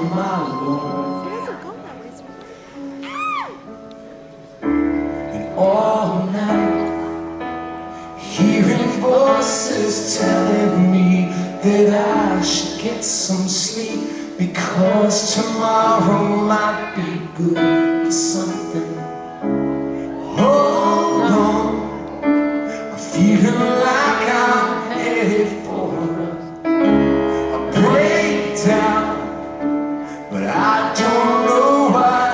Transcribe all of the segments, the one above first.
my Lord. And all night, hearing voices telling me that I should get some sleep, because tomorrow might be good for something. Hold on, I'm feeling like I'm headed for a breakdown, but I don't know why.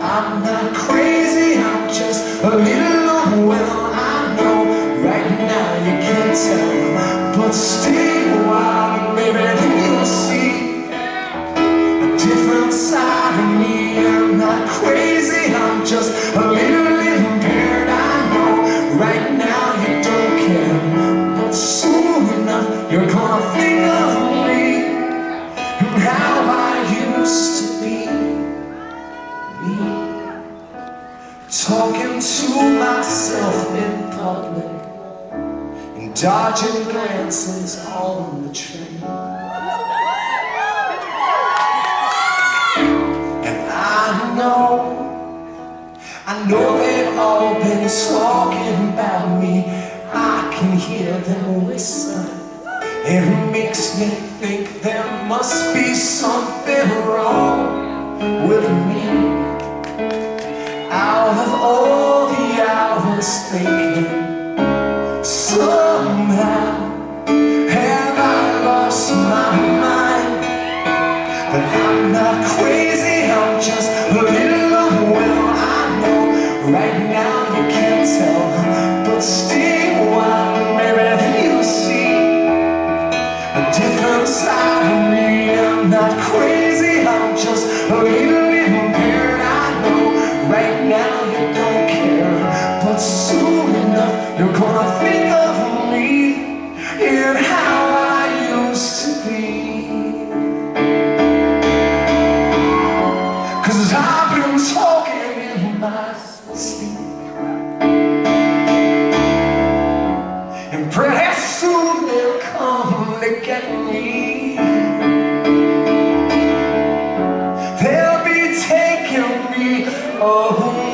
I'm not crazy, I'm just a little unwell. I know right now you can't tell, but stay a while, maybe then you'll see a different side of me. I'm not crazy, I'm just a little impaired. I know right now you don't care, but soon enough you're gonna think of me and how I used to be me, talking to myself in public and dodging glances on the train. And I know they've all been talking about me. I can hear them whisper, and it makes me think there must be something wrong with me. Out of all the hours thinking, somehow have I lost my mind. But I'm not crazy, I'm just a little unwell. I know right now you can't tell, but stay a while, maybe then you'll see a different side of me. I'm not crazy, I'm just a little impaired. I know right now you don't care, but soon enough you're gonna think of me and how I used to be. 'Cause I've been talking in my sleep, and pretty soon they'll come to get me. They'll be taking me away.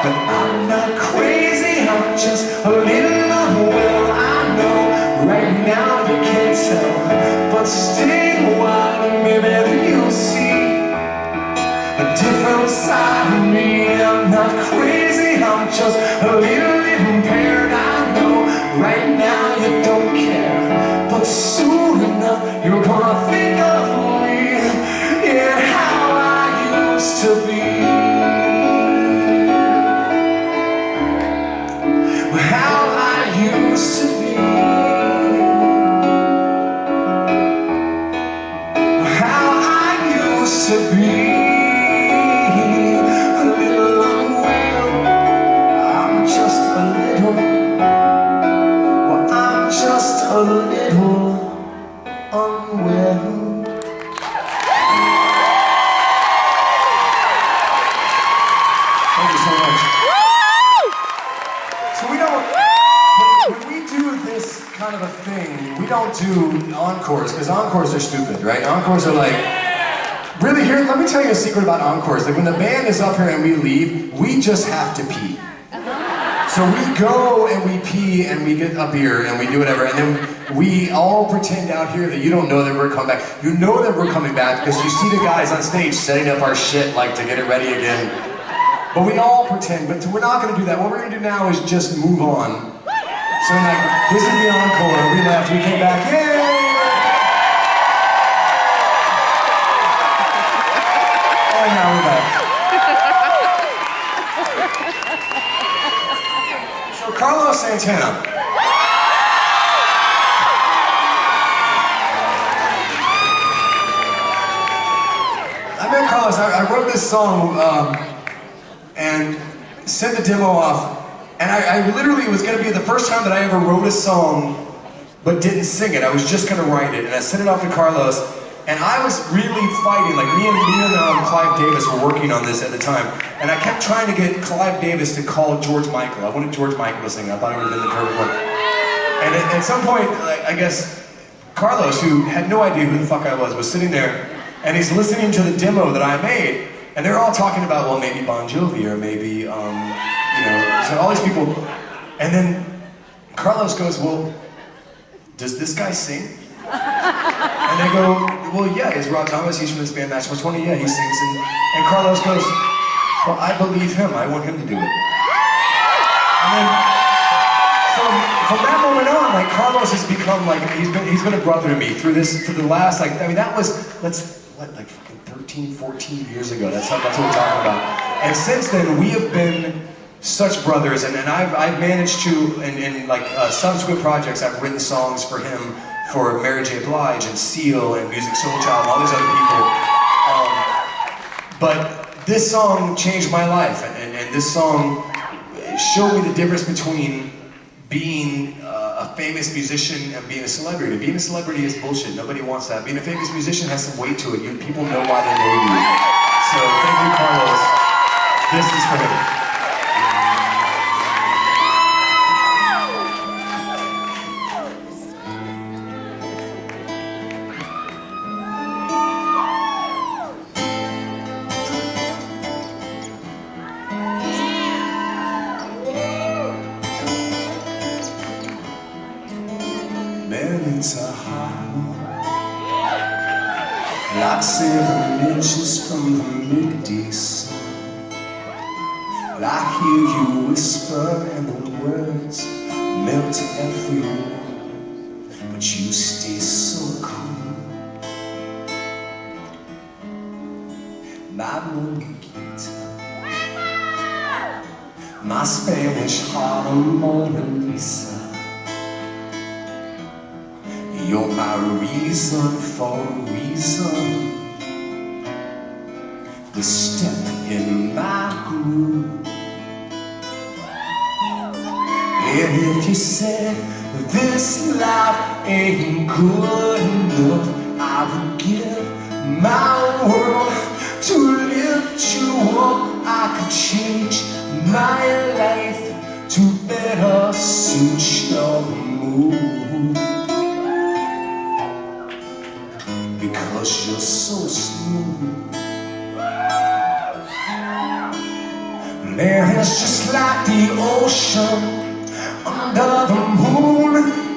But I'm not crazy, I'm just a little unwell. I know right now you can't tell, but stay a while, maybe then you'll see a different side of me. I'm not crazy, I'm just a little impaired. I know right now you don't care, but soon enough you're gonna think of me and how I used to be. How I used to be. How I used to be. A little unwell. I'm just a little. Well, I'm just a little unwell. Thank you so much. So we don't, when we do this kind of a thing, we don't do encores, because encores are stupid, right? Encores are like, really, here, let me tell you a secret about encores. Like when the band is up here and we leave, we just have to pee. So we go and we pee and we get a beer and we do whatever, and then we all pretend out here that you don't know that we're coming back. You know that we're coming back because you see the guys on stage setting up our shit like to get it ready again. But we all pretend, but we're not going to do that. What we're going to do now is just move on. So like, this is the encore. We left, we came back, yay! And now we're back. So Carlos Santana. I met Carlos, I wrote this song, and sent the demo off, and I literally, it was going to be the first time that I ever wrote a song but didn't sing it. I was just going to write it, and I sent it off to Carlos, And I was really fighting, like me and Clive Davis were working on this at the time, and I kept trying to get Clive Davis to call George Michael. I wanted George Michael to sing. I thought it would have been the perfect one. And at some point, I guess, Carlos, who had no idea who the fuck I was sitting there, and he's listening to the demo that I made, and they're all talking about, well, maybe Bon Jovi, or maybe, you know, so all these people, and then Carlos goes, well, does this guy sing? And they go, well, yeah, he's Rob Thomas, he's from this band Matchbox 20, yeah, he sings. And Carlos goes, well, I believe him, I want him to do it. And then, from that moment on, like, Carlos has become, like, he's been a brother to me through the last, like, I mean, that was, like fucking 13, 14 years ago, that's what we're talking about. And since then, we have been such brothers, and I've managed to, in like, subsequent projects, I've written songs for him, for Mary J. Blige and Seal and Music Soul Child and all these other people. But this song changed my life, and this song showed me the difference between being a famous musician and being a celebrity. Being a celebrity is bullshit. Nobody wants that. Being a famous musician has some weight to it. People know why they know you. So thank you, Carlos. This is for him. It's a hot one, like 7 inches from the midday sun. I hear you whisper and the words melt everywhere, but you stay so cool. My Monquita, my Spanish Mona Lisa. You're my reason for a reason, the step in my groove. And if you said this life ain't good enough, I would give my world to lift you up. I could change my life to better suit your mood. Because you're so smooth. Man, it's just like the ocean under the moon.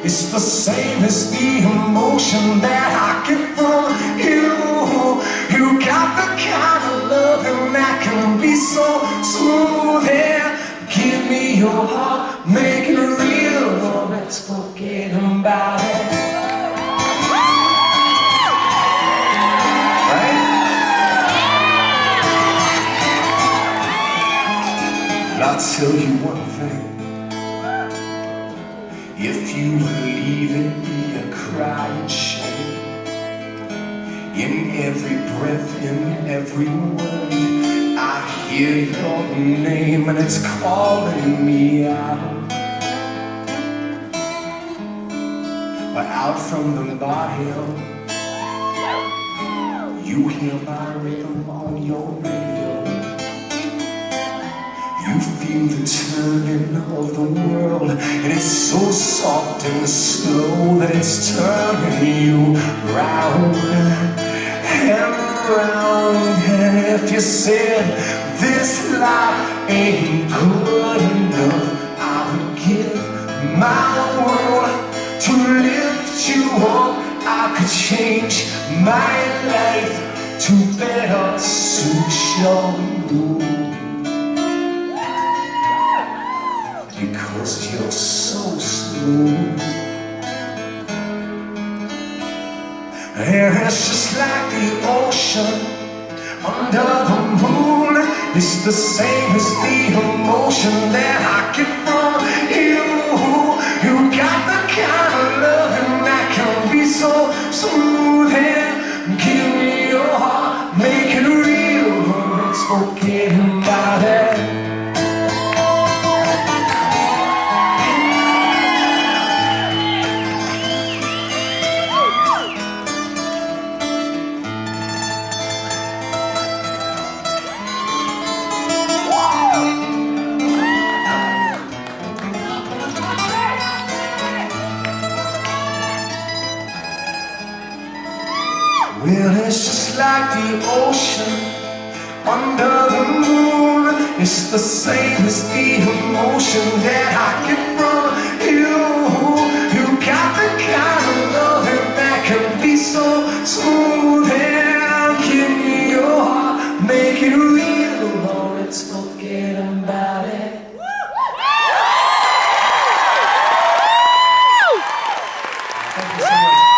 It's the same as the emotion that I get from you. You got the kind of loving that can be so smooth. Yeah, give me your heart, make it real. Oh, let's forget about it. I'll tell you one thing, if you believe in me, a crying shame. In every breath, in every word, I hear your name and it's calling me out. But out from the bottom, you hear my rhythm on your radio. You feel the turning of the world, and it's so soft and slow that it's turning you round and round. And if you said this life ain't good enough, I would give my world to lift you up. I could change my life to better suit your mood. Because you're so smooth. And it's just like the ocean under the moon. It's the same as the emotion that I get from you. You got the kind of loving that can be so smooth. And give me your heart, make it real. Let's forget about it. Well, it's just like the ocean under the moon. It's the same as the emotion that I get from you. You got the kind of loving that can be so smooth and give me your heart, make it real, or let's forget about it. Thank you so much.